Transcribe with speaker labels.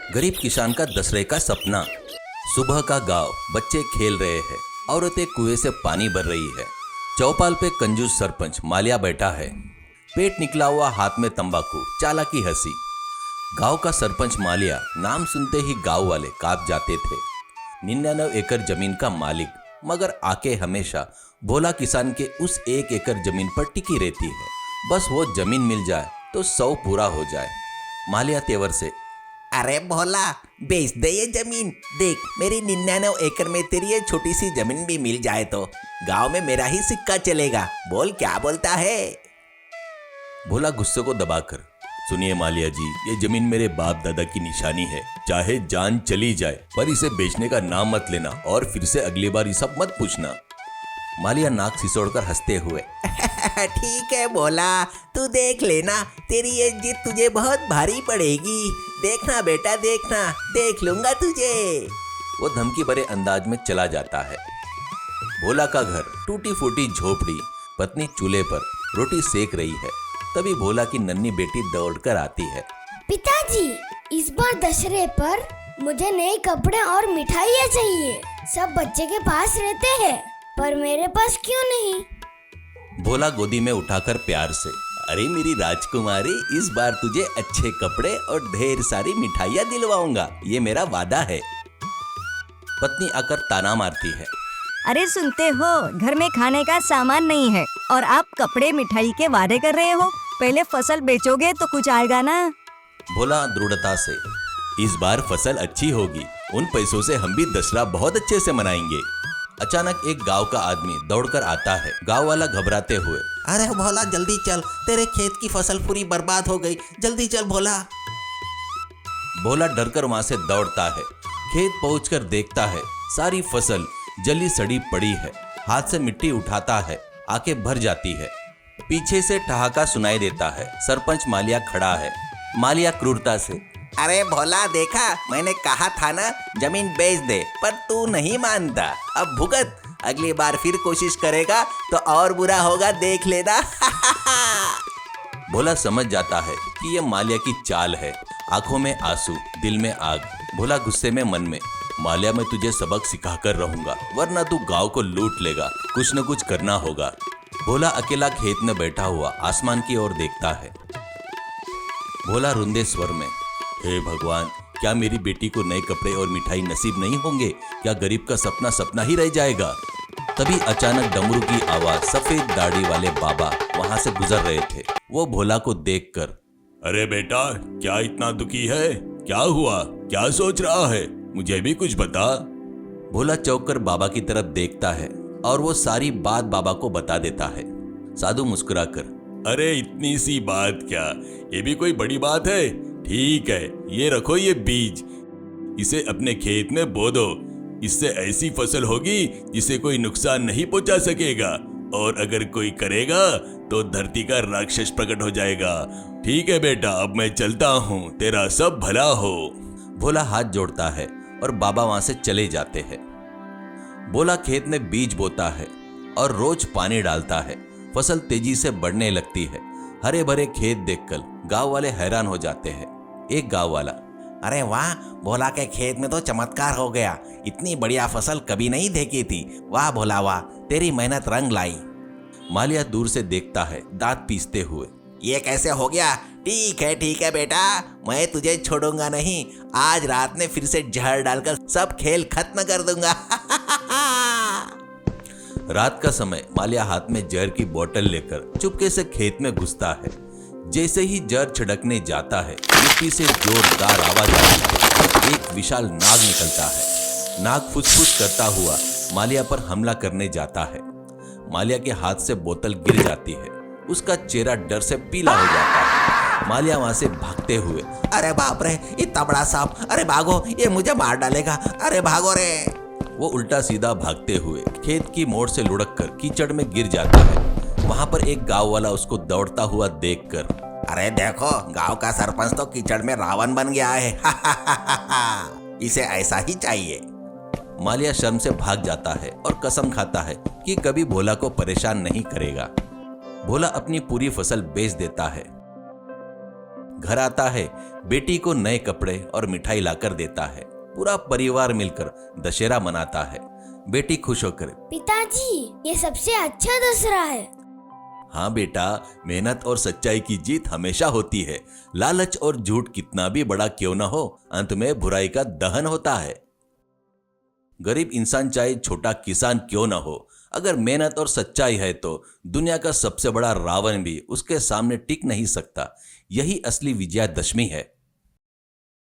Speaker 1: गरीब किसान का दसरे का सपना। सुबह का गांव, बच्चे खेल रहे हैं, औरतें कुएं से पानी भर रही है। चौपाल पे कंजूस सरपंच मालिया बैठा है, पेट निकला हुआ, हाथ में तंबाकू, चालाकी हंसी। गांव का सरपंच मालिया नाम सुनते ही गांव वाले कांप जाते थे। 99 एकड़ जमीन का मालिक, मगर आके हमेशा भोला किसान के उस 1 एकड़ जमीन पर टिकी रहती है। बस वो जमीन मिल जाए तो 100 पूरा हो जाए। मालिया तेवर से,
Speaker 2: अरे भोला, बेच दे ये जमीन। देख, मेरी 99 एकड़ में तेरी ये छोटी सी जमीन भी मिल जाए तो गांव में मेरा ही सिक्का चलेगा। बोल, क्या बोलता है?
Speaker 1: भोला गुस्से को दबाकर, सुनिए मालिया जी, ये जमीन मेरे बाप दादा की निशानी है। चाहे जान चली जाए पर इसे बेचने का नाम मत लेना और फिर से अगली बार ये सब मत पूछना। मालिया नाक सिसोड़कर हंसते हुए,
Speaker 2: ठीक है भोला, तू देख लेना, तेरी ये जिद तुझे बहुत भारी पड़ेगी। देखना बेटा, देखना, देख लूंगा तुझे।
Speaker 1: वो धमकी भरे अंदाज में चला जाता है। भोला का घर टूटी फूटी झोपड़ी, पत्नी चूल्हे पर रोटी सेक रही है। तभी भोला की नन्ही बेटी दौड़कर आती है।
Speaker 3: पिताजी, इस बार दशहरे पर मुझे नए कपड़े और मिठाइयाँ चाहिए। सब बच्चे के पास रहते हैं, पर मेरे पास क्यों नहीं?
Speaker 1: भोला गोदी में उठाकर प्यार से, अरे मेरी राजकुमारी, इस बार तुझे अच्छे कपड़े और ढेर सारी मिठाइयाँ दिलवाऊंगा, ये मेरा वादा है। पत्नी आकर ताना मारती है,
Speaker 4: अरे सुनते हो, घर में खाने का सामान नहीं है और आप कपड़े मिठाई के वादे कर रहे हो। पहले फसल बेचोगे तो कुछ आएगा ना।
Speaker 1: भोला दृढ़ता से, इस बार फसल अच्छी होगी, उन पैसों से हम भी दशहरा बहुत अच्छे से मनाएंगे। अचानक एक गांव का आदमी दौड़कर आता है। गांव वाला घबराते हुए,
Speaker 2: अरे भोला, जल्दी चल, तेरे खेत की फसल पूरी बर्बाद हो गई, जल्दी चल भोला।
Speaker 1: भोला डरकर वहां से दौड़ता है। खेत पहुंचकर देखता है सारी फसल जली सड़ी पड़ी है। हाथ से मिट्टी उठाता है, आंखें भर जाती है। पीछे से ठहाका सुनाई देता है। सरपंच मालिया खड़ा है। मालिया क्रूरता से,
Speaker 2: अरे भोला, देखा, मैंने कहा था ना, जमीन बेच दे, पर तू नहीं मानता। अब भुगत, अगली बार फिर कोशिश करेगा तो और बुरा होगा, देख लेना।
Speaker 1: भोला समझ जाता है कि यह मालिया की चाल है। आंखों में आंसू, दिल में आग। भोला गुस्से में मन में, मालिया, मैं तुझे सबक सिखाकर रहूंगा, वरना तू गांव को लूट लेगा। कुछ न कुछ करना होगा। भोला अकेला खेत में बैठा हुआ आसमान की ओर देखता है। भोला रुंधे स्वर में, हे भगवान, क्या मेरी बेटी को नए कपड़े और मिठाई नसीब नहीं होंगे? क्या गरीब का सपना सपना ही रह जाएगा? तभी अचानक डमरू की आवाज सफेद दाढ़ी वाले बाबा वहां से गुजर रहे थे। वो भोला को देखकर, अरे बेटा, क्या इतना दुखी है? क्या हुआ? क्या सोच रहा है? मुझे भी कुछ बता। भोला चौंक कर बाबा की तरफ देखता है और वो सारी बात बाबा को बता देता है। साधु मुस्कुराकर, अरे इतनी सी बात क्या, ये भी कोई बड़ी बात है? ठीक है, ये रखो, ये बीज, इसे अपने खेत में बो दो। इससे ऐसी फसल होगी जिसे कोई नुकसान नहीं पहुंचा सकेगा, और अगर कोई करेगा तो धरती का राक्षस प्रकट हो जाएगा। ठीक है बेटा, अब मैं चलता हूँ, तेरा सब भला हो। भोला हाथ जोड़ता है और बाबा वहां से चले जाते हैं। भोला खेत में बीज बोता है और रोज पानी डालता है। फसल तेजी से बढ़ने लगती है। हरे भरे खेत देखकर गांव वाले हैरान हो जाते हैं। एक गांव वाला,
Speaker 2: अरे वाह, भोला के खेत में तो चमत्कार हो गया, इतनी बढ़िया फसल कभी नहीं देखी थी। वाह भोला वाह, तेरी मेहनत रंग लाई।
Speaker 1: मालिया दूर से देखता है, दांत पीसते हुए,
Speaker 2: ये कैसे हो गया? ठीक है बेटा, मैं तुझे छोड़ूंगा नहीं। आज रात में फिर से जहर डालकर सब खेल खत्म कर दूंगा।
Speaker 1: रात का समय मालिया हाथ में जहर की बोतल लेकर चुपके से खेत में घुसता है। जैसे ही जहर छिड़कने जाता है, मिट्टी से जोरदार आवाज आती है। एक विशाल नाग निकलता है। नाग फुसफुस करता हुआ मालिया पर हमला करने जाता है। मालिया के हाथ से बोतल गिर जाती है। उसका चेहरा डर से पीला हो जाता है। मालिया वहां से भागते हुए,
Speaker 2: अरे बाप रे, इतना बड़ा सांप, अरे भागो, ये मुझे मार डालेगा, अरे भागो रे।
Speaker 1: वो उल्टा सीधा भागते हुए खेत की मोड़ से लुढ़ककर कीचड़ में गिर जाता है। वहां पर एक गांव वाला उसको दौड़ता हुआ देखकर,
Speaker 2: अरे देखो, गांव का सरपंच तो कीचड़ में रावण बन गया है। इसे ऐसा ही चाहिए।
Speaker 1: मालिया शर्म से भाग जाता है और कसम खाता है कि कभी भोला को परेशान नहीं करेगा। भोला अपनी पूरी फसल बेच देता है। घर आता है, बेटी को नए कपड़े और मिठाई लाकर देता है। पूरा परिवार मिलकर दशहरा मनाता है। बेटी खुश होकर,
Speaker 3: पिताजी ये सबसे अच्छा दशहरा है।
Speaker 1: हाँ बेटा, मेहनत और सच्चाई की जीत हमेशा होती है। लालच और झूठ कितना भी बड़ा क्यों न हो, अंत में बुराई का दहन होता है। गरीब इंसान चाहे छोटा किसान क्यों न हो, अगर मेहनत और सच्चाई है तो दुनिया का सबसे बड़ा रावण भी उसके सामने टिक नहीं सकता। यही असली विजयादशमी है।